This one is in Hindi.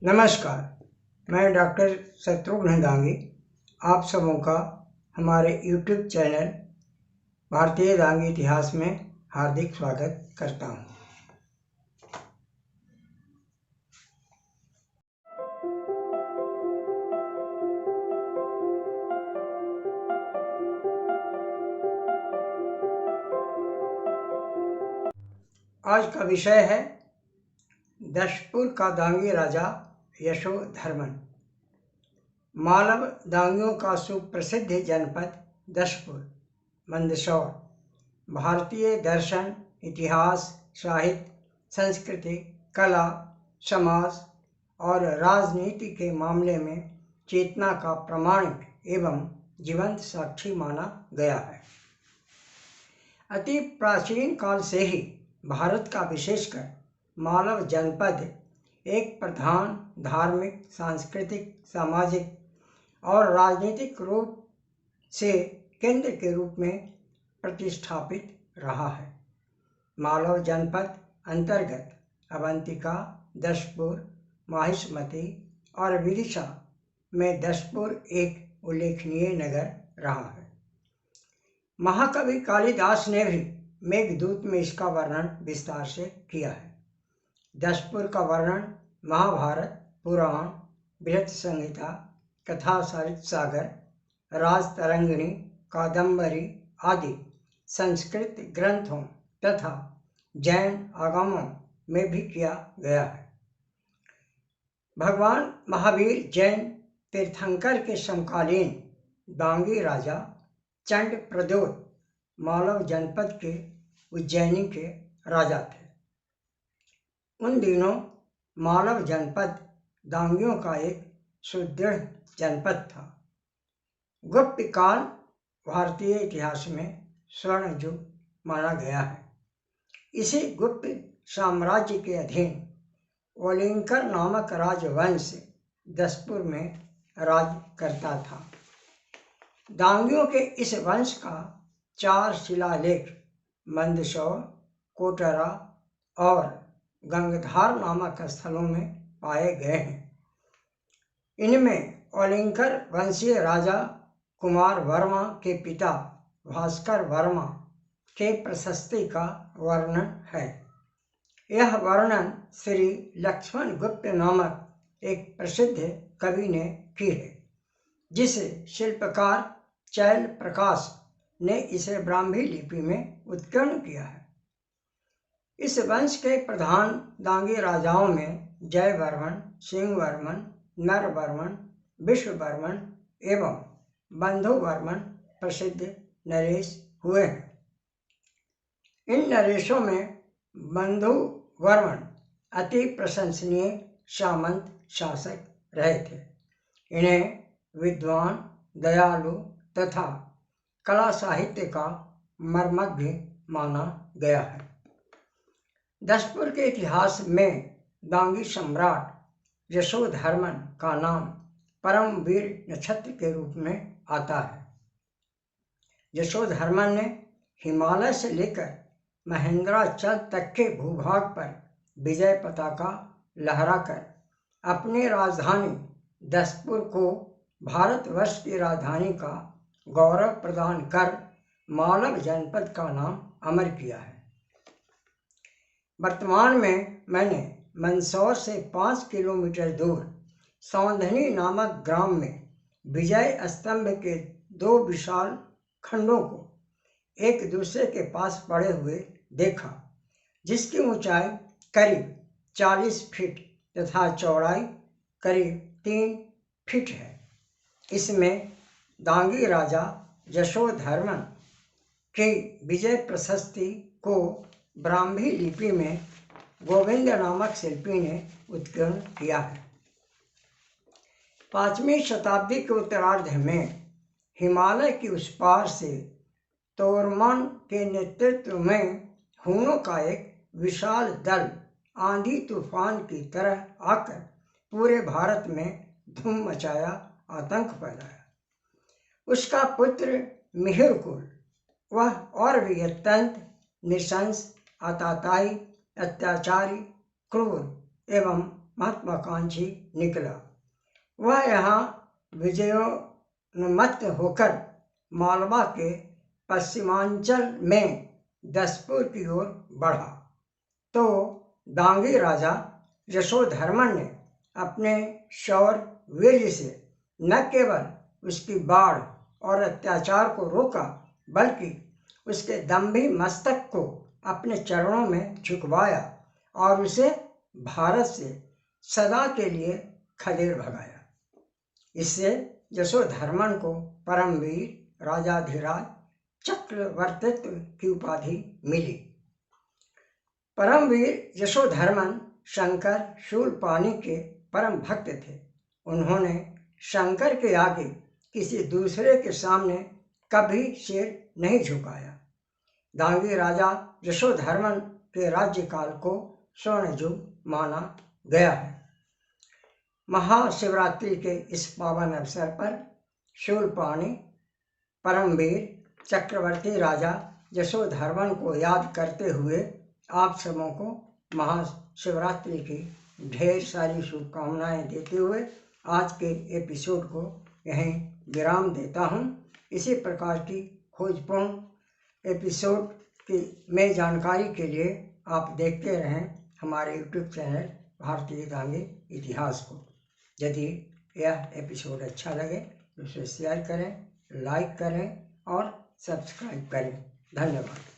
नमस्कार, मैं डॉक्टर शत्रुघ्न दांगी आप सबों का हमारे YouTube चैनल भारतीय दांगी इतिहास में हार्दिक स्वागत करता हूँ। आज का विषय है दशपुर का दांगी राजा यशोधर्मन। मालव दांगियों का सुप्रसिद्ध जनपद दशपुर मंदसौर भारतीय दर्शन, इतिहास, साहित्य, संस्कृति, कला, समाज और राजनीति के मामले में चेतना का प्रमाणिक एवं जीवंत साक्षी माना गया है। अति प्राचीन काल से ही भारत का विशेषकर मालव जनपद एक प्रधान धार्मिक, सांस्कृतिक, सामाजिक और राजनीतिक रूप से केंद्र के रूप में प्रतिष्ठापित रहा है। मालव जनपद अंतर्गत अवंतिका, दशपुर, माहिष्मती और विदिशा में दशपुर एक उल्लेखनीय नगर रहा है। महाकवि कालिदास ने भी मेघदूत में इसका वर्णन विस्तार से किया है। दशपुर का वर्णन महाभारत, पुराण, बृहत संहिता, कथा सागर, राजतरंगिणी, कादंबरी आदि संस्कृत ग्रंथों तथा जैन आगमों में भी किया गया है। भगवान महावीर जैन तीर्थंकर के समकालीन दांगी राजा चंड प्रद्योत मालव जनपद के उज्जैनी के राजा थे। उन दिनों मालव जनपद दांगियों का एक सुदृढ़ जनपद था। गुप्त काल भारतीय इतिहास में स्वर्ण युग माना गया है। इसी गुप्त साम्राज्य के अधीन ओलिंकर नामक राजवंश दशपुर में राज करता था। दांगियों के इस वंश का 4 शिलालेख मंदसौर, कोटरा और गंगधार नामक स्थलों में पाए गए हैं। इनमें ओलिंकर वंशीय राजा कुमार वर्मा के पिता भास्कर वर्मा के प्रशस्ति का वर्णन है। यह वर्णन श्री लक्ष्मण गुप्त नामक एक प्रसिद्ध कवि ने की है, जिसे शिल्पकार चैल प्रकाश ने इसे ब्राह्मी लिपि में उत्कीर्ण किया है। इस वंश के प्रधान दांगी राजाओं में जयवर्मन, सिंहवर्मन, नरवर्मन, विश्ववर्मन एवं बंधुवर्मन प्रसिद्ध नरेश हुए हैं। इन नरेशों में बंधुवर्मन अति प्रशंसनीय सामंत शासक रहे थे। इन्हें विद्वान, दयालु तथा कला साहित्य का मर्मज्ञ माना गया है। दशपुर के इतिहास में दांगी सम्राट यशोधर्मन का नाम परमवीर नक्षत्र के रूप में आता है। यशोधर्मन ने हिमालय से लेकर महेंद्राचल तक के भूभाग पर विजय पताका लहराकर अपनी राजधानी दशपुर को भारतवर्ष की राजधानी का गौरव प्रदान कर मालव जनपद का नाम अमर किया है। वर्तमान में मैंने मंदसौर से 5 किलोमीटर दूर सौंधनी नामक ग्राम में विजय स्तंभ के 2 विशाल खंडों को एक दूसरे के पास पड़े हुए देखा, जिसकी ऊंचाई करीब 40 फीट तथा चौड़ाई करीब 3 फीट है। इसमें दांगी राजा यशोधर्मन की विजय प्रशस्ति को ब्राह्मी लिपि में गोविंद नामक शिल्पी ने उत्कीर्ण किया है। 5वीं शताब्दी के उत्तरार्ध में हिमालय की उस पार से तोरमन के नेतृत्व में हुनों का एक विशाल दल आंधी तूफान की तरह आकर पूरे भारत में धूम मचाया, आतंक फैलाया। उसका पुत्र मिहिरकुल, वह और भी अत्यंत निशंस, आताताई, अत्याचारी, क्रूर एवं महत्वाकांक्षी निकला। वह यहाँ विजयोन्मत्त होकर मालवा के पश्चिमांचल में दसपुर की ओर बढ़ा तो डांगी राजा यशोधर्मन ने अपने शौर्य वीर्य से न केवल उसकी बाढ़ और अत्याचार को रोका, बल्कि उसके दंभी मस्तक को अपने चरणों में झुकवाया और उसे भारत से सदा के लिए खदेड़ भगाया। इससे यशोधर्मन को परमवीर राजाधिराज चक्रवर्तित्व की उपाधि मिली। परमवीर यशोधर्मन शंकर शूलपाणि के परम भक्त थे। उन्होंने शंकर के आगे किसी दूसरे के सामने कभी सिर नहीं झुकाया। डांगी राजा यशोधर्मन के राज्यकाल को स्वर्ण युग माना गया है। महाशिवरात्रि के इस पावन अवसर पर शूलपाणि परमवीर चक्रवर्ती राजा यशोधर्मन को याद करते हुए आप सबों को महाशिवरात्रि की ढेर सारी शुभकामनाएं देते हुए आज के एपिसोड को यहीं विराम देता हूं। इसी प्रकार की खोजपूर्ण एपिसोड की में जानकारी के लिए आप देखते रहें हमारे यूट्यूब चैनल भारतीय डांगी इतिहास को। यदि यह एपिसोड अच्छा लगे तो इसे शेयर करें, लाइक करें और सब्सक्राइब करें। धन्यवाद।